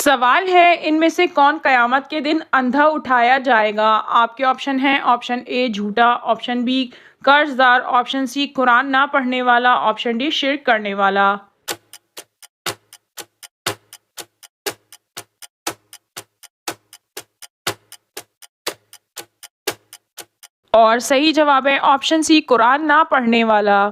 सवाल है इनमें से कौन कयामत के दिन अंधा उठाया जाएगा। आपके ऑप्शन हैं ऑप्शन ए झूठा, ऑप्शन बी कर्जदार, ऑप्शन सी कुरान ना पढ़ने वाला, ऑप्शन डी शिर्क करने वाला। और सही जवाब है ऑप्शन सी कुरान ना पढ़ने वाला।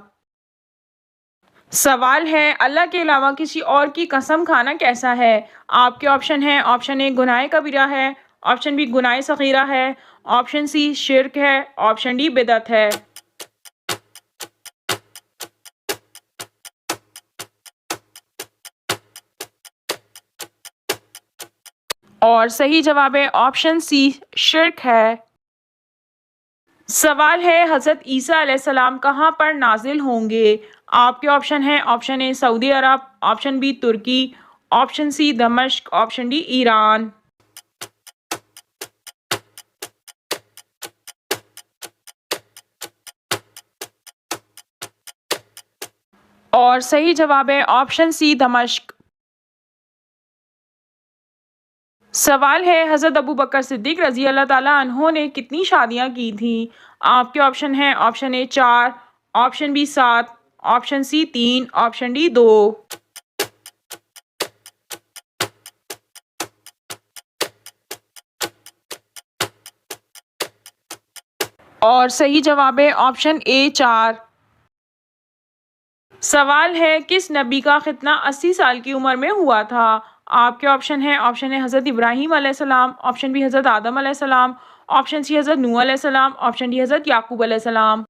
सवाल है अल्लाह के अलावा किसी और की कसम खाना कैसा है। आपके ऑप्शन है ऑप्शन ए गुनाह कबीरा है, ऑप्शन बी गुनाह सगीरा है, ऑप्शन सी शिर्क है, ऑप्शन डी बिदअत है। और सही जवाब है ऑप्शन सी शिर्क है। सवाल है हज़रत ईसा अलैहिस्सलाम कहाँ पर नाजिल होंगे। आपके ऑप्शन है ऑप्शन ए सऊदी अरब, ऑप्शन बी तुर्की, ऑप्शन सी दमिश्क, ऑप्शन डी ईरान। और सही जवाब है ऑप्शन सी दमिश्क। सवाल है हज़रत अबू बकर सिद्दीक रज़ी अल्लाह ताला अन्हो ने कितनी शादियां की थी। आपके ऑप्शन है option A 4, option B 7, option C 3, option D 2। और सही जवाब है ऑप्शन ए 4। सवाल है किस नबी का खितना 80 साल की उम्र में हुआ था। आपके ऑप्शन है ऑप्शन ए हज़रत इब्राहीम अलैहिस्सलाम, ऑप्शन बी हज़रत आदम अलैहिस्सलाम, ऑप्शन सी हज़रत नूह अलैहिस्सलाम, ऑप्शन डी हज़रत याकूब अलैहिस्सलाम।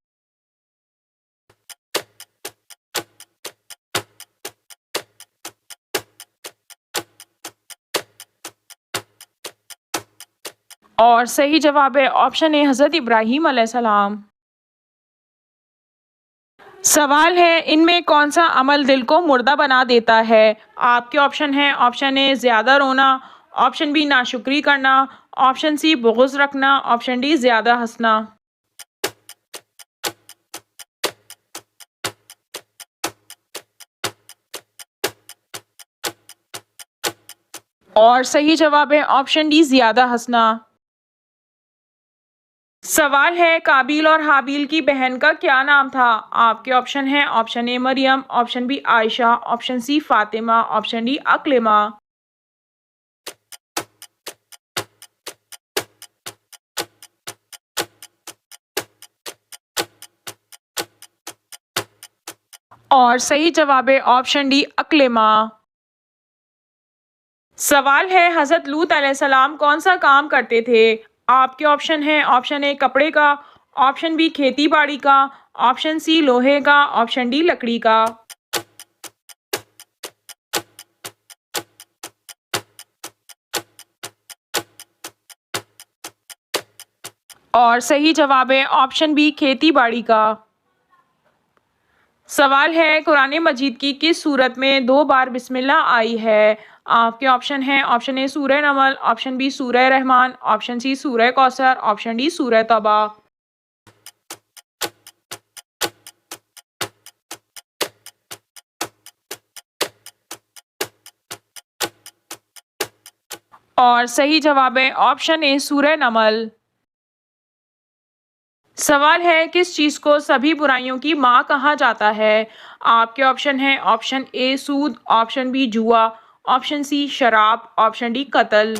और सही जवाब है ऑप्शन ए हज़रत इब्राहीम अलैहिस्सलाम। सवाल है इनमें कौन सा अमल दिल को मुर्दा बना देता है। आपके ऑप्शन है ऑप्शन ए ज़्यादा रोना, ऑप्शन बी नाशुक्री करना, ऑप्शन सी बुग़्ज़ रखना, ऑप्शन डी ज़्यादा हंसना। और सही जवाब है ऑप्शन डी ज़्यादा हंसना। सवाल है काबिल और हाबिल की बहन का क्या नाम था। आपके ऑप्शन है option A Maryam, option B Aisha, option C Fatima, option D Aqlima. और सही जवाब है ऑप्शन डी अक्लिमा। सवाल है हज़रत लूत अलैहिस्सलाम कौन सा काम करते थे। आपके ऑप्शन है ऑप्शन ए कपड़े का, ऑप्शन बी खेती बाड़ी का, ऑप्शन सी लोहे का, ऑप्शन डी लकड़ी का। और सही जवाब है ऑप्शन बी खेती बाड़ी का। सवाल है कुरान मजीद की किस सूरत में 2 बार बिस्मिल्लाह आई है। आपके ऑप्शन है ऑप्शन ए सूरह नमल, ऑप्शन बी सूरह रहमान, ऑप्शन सी सूरह कौसर, ऑप्शन डी सूरह तौबा। और सही जवाब है ऑप्शन ए सूरह नमल। सवाल है किस चीज़ को सभी बुराइयों की माँ कहा जाता है। आपके ऑप्शन है ऑप्शन ए सूद, ऑप्शन बी जुआ, ऑप्शन सी शराब, ऑप्शन डी कत्ल।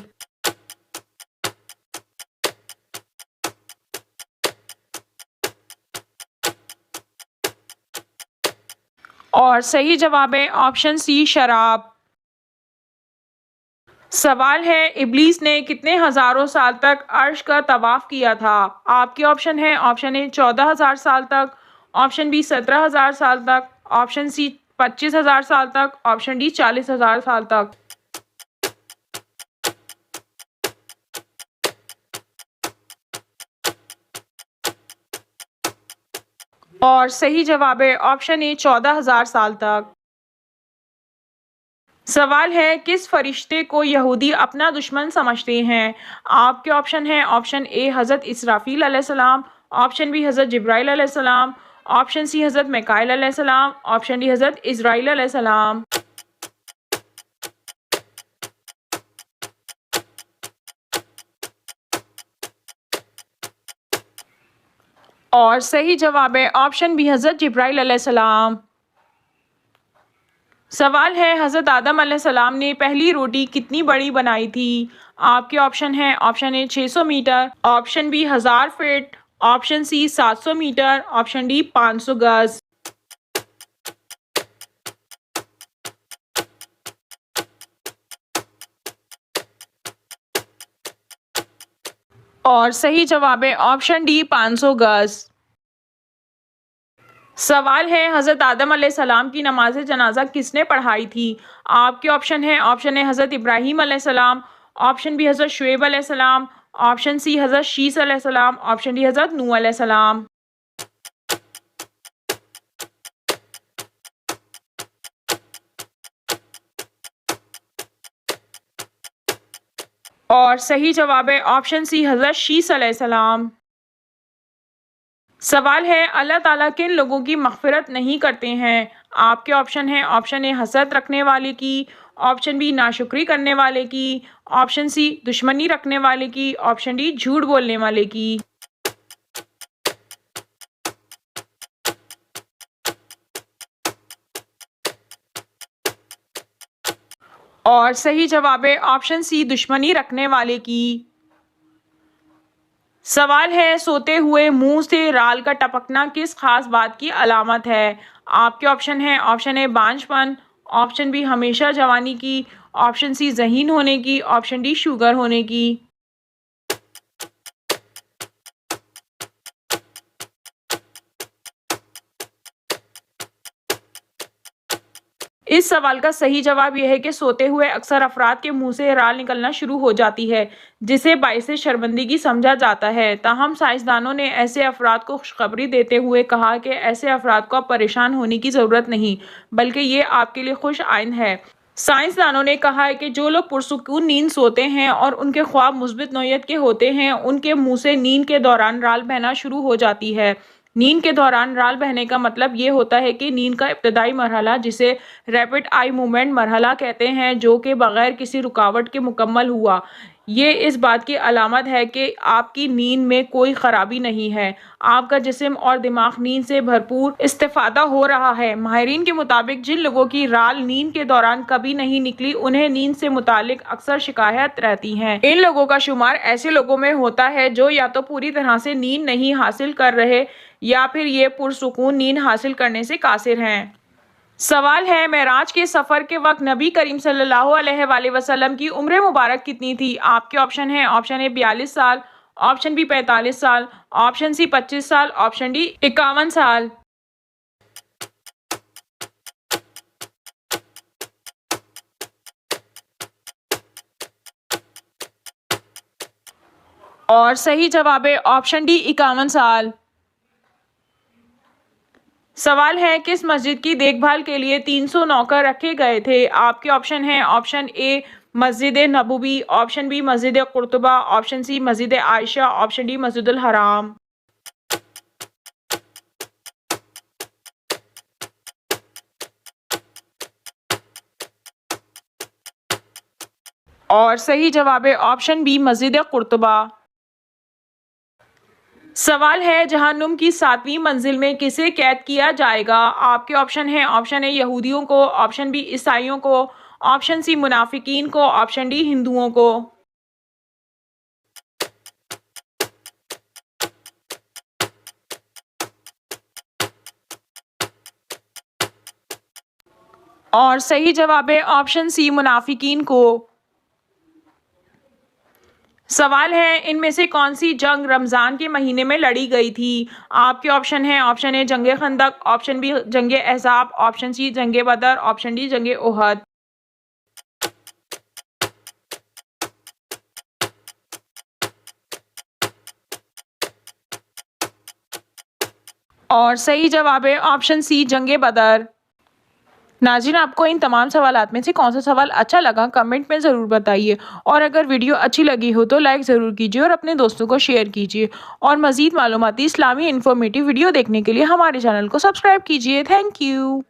और सही जवाब है ऑप्शन सी शराब। सवाल है इब्लीस ने कितने हजारों साल तक अर्श का तवाफ किया था। आपके ऑप्शन है ऑप्शन ए 14,000 साल तक, ऑप्शन बी 17,000 साल तक, ऑप्शन सी 25,000 साल तक, ऑप्शन डी 40,000 साल तक। और सही जवाब है ऑप्शन ए 14,000 साल तक। सवाल है किस फरिश्ते को यहूदी अपना दुश्मन समझते हैं। आपके ऑप्शन है ऑप्शन ए हज़रत इसराफील अलैहिस्सलाम, ऑप्शन बी हज़रत जिब्राइल अलैहिस्सलाम, ऑप्शन सी हज़रत मिकाईल अलैहिस्सलाम, ऑप्शन डी हज़रत इज़राइल अलैहिस्सलाम। और सही जवाब है ऑप्शन बी हज़रत जिब्राइल अलैहिस्सलाम। सवाल है हज़रत आदम अलैहिस्सलाम ने पहली रोटी कितनी बड़ी बनाई थी? आपके ऑप्शन है option A 600 metre, option B 1000 feet, option C 700 metre, option D 500 गज। और सही जवाब है ऑप्शन डी 500 गज। सवाल है हज़रत आदम अलैहिस्सलाम की नमाज जनाजा किसने पढ़ाई थी? आपके ऑप्शन है ऑप्शन ए हज़रत इब्राहीम अलैहिस्सलाम, ऑप्शन बी हज़रत शुएब अलैहिस्सलाम, ऑप्शन सी हज़रत शीस अलैहिस्सलाम, ऑप्शन डी हज़रत नूह अलैहिस्सलाम। और सही जवाब है ऑप्शन सी हज़रत शीस अलैहिस्सलाम। सवाल है अल्लाह ताला किन लोगों की मग़फ़िरत नहीं करते हैं? आपके ऑप्शन है ऑप्शन ए हसद रखने वाले की, ऑप्शन बी नाशुक्री करने वाले की, ऑप्शन सी दुश्मनी रखने वाले की, ऑप्शन डी झूठ बोलने वाले की। और सही जवाब है ऑप्शन सी दुश्मनी रखने वाले की। सवाल है सोते हुए मुंह से राल का टपकना किस खास बात की अलामत है? आपके ऑप्शन है ऑप्शन ए बांझपन, ऑप्शन बी हमेशा जवानी की, ऑप्शन सी ज़हीन होने की, ऑप्शन डी शुगर होने की। इस सवाल का सही जवाब यह है कि सोते हुए अक्सर अफराद के मुंह से राल निकलना शुरू हो जाती है, जिसे बाइसे शर्मिंदगी समझा जाता है। ताहम साइंसदानों ने ऐसे अफराद को खुशखबरी देते हुए कहा कि ऐसे अफराद को अब परेशान होने की ज़रूरत नहीं, बल्कि ये आपके लिए खुश आइंद है। साइंसदानों ने कहा है कि जो लोग पुरसुकून नींद सोते हैं और उनके ख्वाब मुस्बित नौयत के होते हैं, उनके मुंह से नींद के दौरान राल बहना शुरू हो जाती है। नींद के दौरान राल बहने का मतलब ये होता है कि नींद का इब्तदाई मरहला, जिसे रैपिड आई मूवमेंट मरहला कहते हैं, जो कि बगैर किसी रुकावट के मुकम्मल हुआ, ये इस बात की अलामत है कि आपकी नींद में कोई ख़राबी नहीं है। आपका जिस्म और दिमाग नींद से भरपूर इस्तेफ़ादा हो रहा है। माहिरीन के मुताबिक जिन लोगों की राल नींद के दौरान कभी नहीं निकली, उन्हें नींद से मुतालिक अक्सर शिकायत रहती हैं। इन लोगों का शुमार ऐसे लोगों में होता है जो या तो पूरी तरह से नींद नहीं हासिल कर रहे या फिर ये पुरसुकून नींद हासिल करने से कासिर हैं। सवाल है मेराज के सफ़र के वक्त नबी करीम सल्लल्लाहु अलैहि वसल्लम की उम्र मुबारक कितनी थी? आपके ऑप्शन है ऑप्शन ए 42 साल, ऑप्शन बी 45 साल, ऑप्शन सी 25 साल, ऑप्शन डी 51 साल। और सही जवाब है ऑप्शन डी 51 साल। सवाल है किस मस्जिद की देखभाल के लिए 300 नौकर रखे गए थे? आपके ऑप्शन है ऑप्शन ए मस्जिद नबवी, ऑप्शन बी मस्जिद कुर्तुबा, ऑप्शन सी मस्जिद आयशा, ऑप्शन डी मस्जिदुल हराम। और सही जवाब है ऑप्शन बी मस्जिद कुर्तुबा। सवाल है जहन्नुम की 7वीं मंजिल में किसे कैद किया जाएगा? आपके ऑप्शन है ऑप्शन ए यहूदियों को, ऑप्शन बी ईसाइयों को, ऑप्शन सी मुनाफिकीन को, ऑप्शन डी हिंदुओं को। और सही जवाब है ऑप्शन सी मुनाफिकीन को। सवाल है इनमें से कौन सी जंग रमज़ान के महीने में लड़ी गई थी? आपके ऑप्शन है ऑप्शन ए जंगे खंदक, ऑप्शन बी जंगे अहज़ाब, ऑप्शन सी जंगे बदर, ऑप्शन डी जंगे ओहद। और सही जवाब है ऑप्शन सी जंगे बदर। नाज़रीन, आपको इन तमाम सवालात में से कौन सा सवाल अच्छा लगा कमेंट में ज़रूर बताइए, और अगर वीडियो अच्छी लगी हो तो लाइक ज़रूर कीजिए और अपने दोस्तों को शेयर कीजिए, और मज़ीद मालूमाती इस्लामी इन्फॉर्मेटिव वीडियो देखने के लिए हमारे चैनल को सब्सक्राइब कीजिए। Thank you.